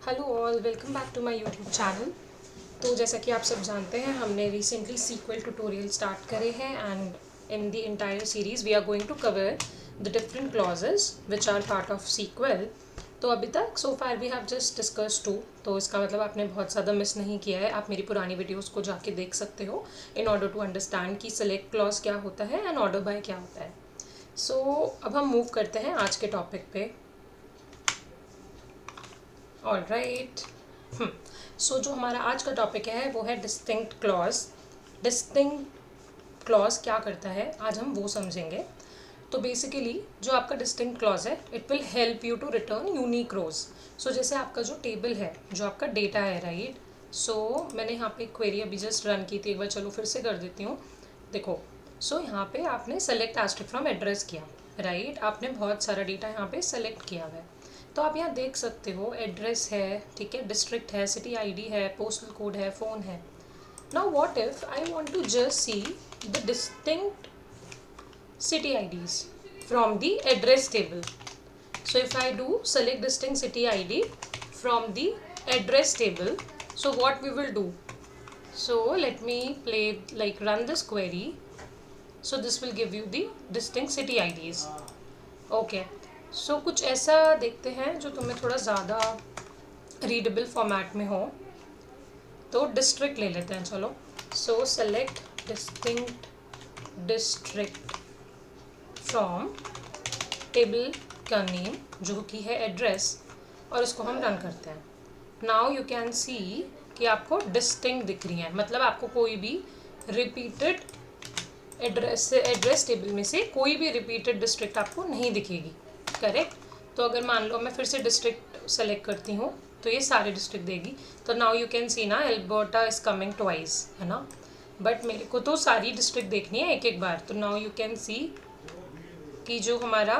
Hello all, welcome back to my YouTube channel. तो जैसा कि आप सब जानते हैं, हमने रिसेंटली सीक्वल ट्यूटोरियल स्टार्ट करे हैं and in the entire series we are going to cover the different clauses which are part of SQL. तो अभी तक so far we have just discuss two, तो इसका मतलब आपने बहुत ज़्यादा मिस नहीं किया है। आप मेरी पुरानी वीडियोज़ को जाके देख सकते हो इन ऑर्डर टू अंडरस्टैंड कि सेलेक्ट क्लॉज क्या होता है एंड ऑर्डर बाय क्या होता है। सो अब हम मूव करते हैं आज के टॉपिक पे। All right. सो जो हमारा आज का टॉपिक है वो है डिस्टिंक्ट क्लॉज। डिस्टिंक्ट क्लॉज क्या करता है आज हम वो समझेंगे। तो बेसिकली जो आपका डिस्टिंक्ट क्लॉज है it will help you to return unique rows. So जैसे आपका जो टेबल है, जो आपका डेटा है, राइट। सो मैंने यहाँ पे क्वेरी अभी जस्ट रन की थी, एक बार चलो फिर से कर देती हूँ। देखो, सो यहाँ पे आपने सेलेक्ट एस्ट्रिक फ्रॉम एड्रेस किया, राइट। आपने बहुत सारा डेटा यहाँ पे सेलेक्ट किया हुआ है। तो आप यहाँ देख सकते हो एड्रेस है, ठीक है, डिस्ट्रिक्ट है, सिटी आईडी है, पोस्टल कोड है, फ़ोन है। Now what if I want to just see the distinct city IDs from the address table. So if I do select distinct city ID from the address table, so what we will do? So let me play, like run this query. So this will give you the distinct city IDs. Okay. So कुछ ऐसा देखते हैं जो तुम्हें थोड़ा ज़्यादा readable format में हो। तो डिस्ट्रिक्ट ले लेते हैं, चलो। सो select distinct district from table का नेम जो कि है एड्रेस, और इसको हम रन करते हैं। नाउ यू कैन सी कि आपको डिस्टिंक्ट दिख रही है, मतलब आपको कोई भी रिपीटेड एड्रेस टेबल में से कोई भी रिपीटेड डिस्ट्रिक्ट आपको नहीं दिखेगी, करेक्ट। तो अगर मान लो मैं फिर से डिस्ट्रिक्ट सेलेक्ट करती हूँ तो ये सारे डिस्ट्रिक्ट देगी। तो नाउ यू कैन सी ना, एल्बर्टा इज कमिंग ट्वाइस, है ना। बट मेरे को तो सारी डिस्ट्रिक्ट देखनी है एक एक बार। तो नाउ यू कैन सी कि जो हमारा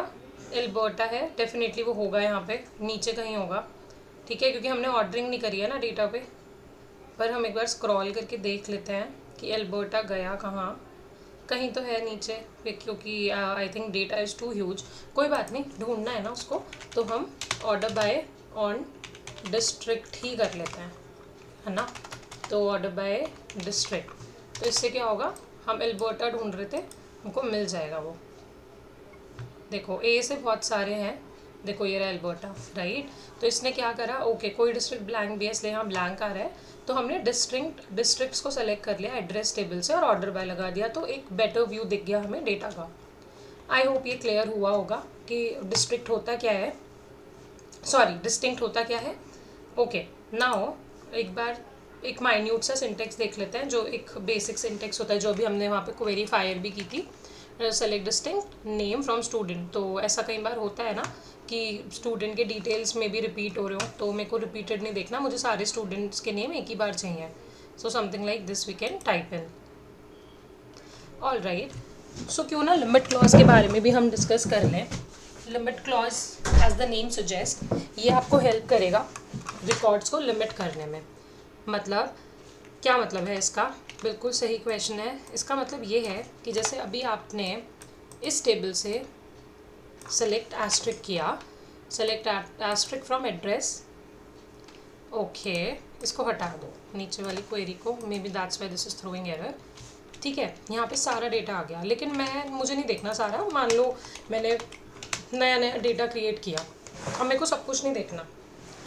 एल्बर्टा है डेफिनेटली वो होगा यहाँ पे नीचे कहीं होगा, ठीक है, क्योंकि हमने ऑर्डरिंग नहीं करी है ना डेटा पे। पर हम एक बार स्क्रॉल करके देख लेते हैं कि एल्बर्टा गया कहाँ। कहीं तो है नीचे, क्योंकि I think data is too huge. कोई बात नहीं, ढूंढना है ना उसको, तो हम ऑर्डर बाय ऑन डिस्ट्रिक्ट ही कर लेते हैं, है ना। तो ऑर्डर बाय डिस्ट्रिक्ट, तो इससे क्या होगा, हम एल्बर्टा ढूंढ रहे थे, हमको मिल जाएगा वो। देखो ए से बहुत सारे हैं, देखो ये रहा एल्बर्टा, राइट। तो इसने क्या करा, ओके कोई डिस्ट्रिक्ट ब्लैंक भी है इसलिए यहाँ ब्लैंक आ रहा है। तो हमने डिस्ट्रिक्ट्स को सेलेक्ट कर लिया एड्रेस टेबल से और ऑर्डर बाय लगा दिया, तो एक बेटर व्यू दिख गया हमें डेटा का। आई होप ये क्लियर हुआ होगा कि डिस्ट्रिक्ट होता क्या है, सॉरी डिस्टिंक्ट होता क्या है। ओके, नाउ एक बार एक माइन्यूट सा सिंटेक्स देख लेते हैं, जो एक बेसिक सिंटेक्स होता है, जो भी हमने वहाँ पे क्वेरी फायर भी की थी। Select distinct name from student. तो ऐसा कई बार होता है ना कि स्टूडेंट के डिटेल्स में भी रिपीट हो रहे हो, तो मेरे को रिपीटेड नहीं देखना, मुझे सारे स्टूडेंट्स के नेम एक ही बार चाहिए। So something like this we can type in. All right. So क्यों ना लिमिट क्लॉज के बारे में भी हम डिस्कस कर लें। Limit clause as the name suggest, ये आपको हेल्प करेगा रिकॉर्ड्स को लिमिट करने में। मतलब क्या मतलब है इसका, बिल्कुल सही क्वेश्चन है। इसका मतलब ये है कि जैसे अभी आपने इस टेबल से सेलेक्ट एस्ट्रिक किया, select asterisk from address, okay, इसको हटा दो नीचे वाली क्वेरी को, maybe that's why this is throwing error, ठीक है। यहाँ पे सारा डेटा आ गया, लेकिन मुझे नहीं देखना सारा। मान लो मैंने नया नया डेटा क्रिएट किया, अब मेरे को सब कुछ नहीं देखना,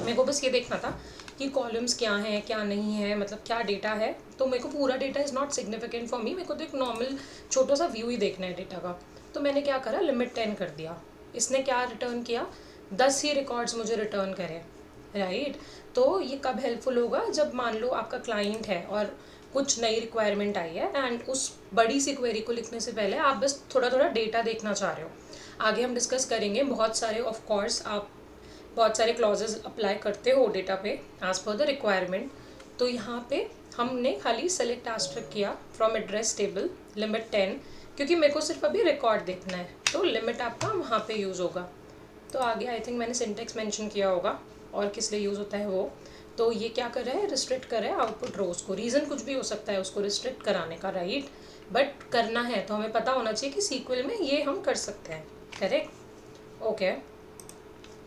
मेरे को बस ये देखना था कि कॉलम्स क्या हैं क्या नहीं है, मतलब क्या डेटा है। तो मेरे को पूरा data is not significant for me, मेरे को तो एक नॉर्मल छोटा सा व्यू ही देखना है डेटा का। तो मैंने क्या करा, लिमिट 10 कर दिया। इसने क्या रिटर्न किया, 10 ही रिकॉर्ड्स मुझे रिटर्न करें, राइट। तो ये कब हेल्पफुल होगा, जब मान लो आपका क्लाइंट है और कुछ नई रिक्वायरमेंट आई है एंड उस बड़ी सी क्वेरी को लिखने से पहले आप बस थोड़ा थोड़ा डेटा देखना चाह रहे हो। आगे हम डिस्कस करेंगे, बहुत सारे ऑफ कोर्स आप बहुत सारे क्लॉजेज अप्लाई करते हो डेटा पे एज पर द रिक्वायरमेंट। तो यहाँ पे हमने खाली सेलेक्ट एस्ट्रिक किया फ्रॉम एड्रेस टेबल, लिमिट 10, क्योंकि मेरे को सिर्फ अभी रिकॉर्ड देखना है, तो लिमिट आपका वहाँ पे यूज़ होगा। तो आगे आई थिंक मैंने सिंटेक्स मेंशन किया होगा और किस लिए यूज़ होता है वो। तो ये क्या कर रहा है, रिस्ट्रिक्ट कर रहा है आउटपुट रोज को। रीज़न कुछ भी हो सकता है उसको रिस्ट्रिक्ट कराने का, राइट, बट करना है तो हमें पता होना चाहिए कि सीक्वल में ये हम कर सकते हैं, करेक्ट। ओके,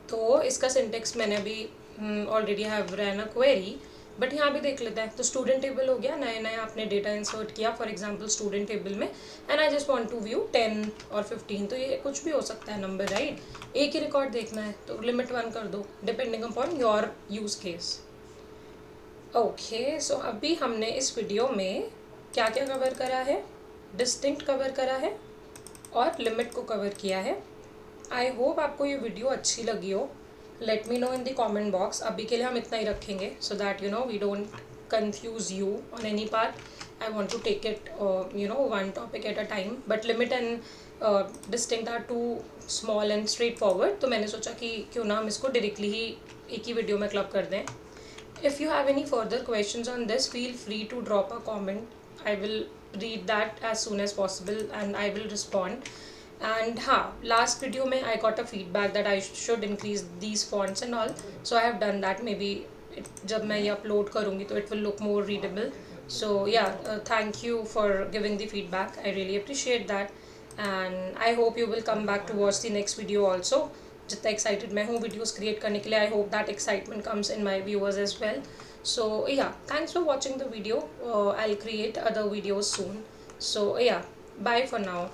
तो इसका सिंटेक्स मैंने अभी already have run a query, but यहाँ भी देख लेते हैं। तो स्टूडेंट टेबल हो गया, नया नया आपने डेटा इंसर्ट किया फॉर एग्जांपल स्टूडेंट टेबल में, and I just want to view 10 और 15, तो ये कुछ भी हो सकता है नंबर, राइट। एक ही रिकॉर्ड देखना है तो लिमिट 1 कर दो, depending upon your use case. Okay, so अभी हमने इस वीडियो में क्या क्या कवर करा है, डिस्टिंक्ट कवर करा है और लिमिट को कवर किया है। आई होप आपको ये वीडियो अच्छी लगी हो। Let me know in the comment box. अभी के लिए हम इतना ही रखेंगे so that you know we don't confuse you on any part. I want to take it you know one topic at a time, but limit and distinct are too small and straightforward, तो मैंने सोचा कि क्यों ना हम इसको directly ही एक ही video में क्लब कर दें। If you have any further questions on this, feel free to drop a comment. I will read that as soon as possible and I will respond. And last video mein I got a feedback that I should increase these fonts and all. So I have done that. Maybe जब मैं ये upload करूँगी तो it will look more readable. So yeah, thank you for giving the feedback. I really appreciate that. And I hope you will come back to watch the next video also. जितना excited मैं हूँ videos create करने के लिए, I hope that excitement comes in my viewers as well. So yeah, thanks for watching the video. I will create other videos soon. So yeah, bye for now.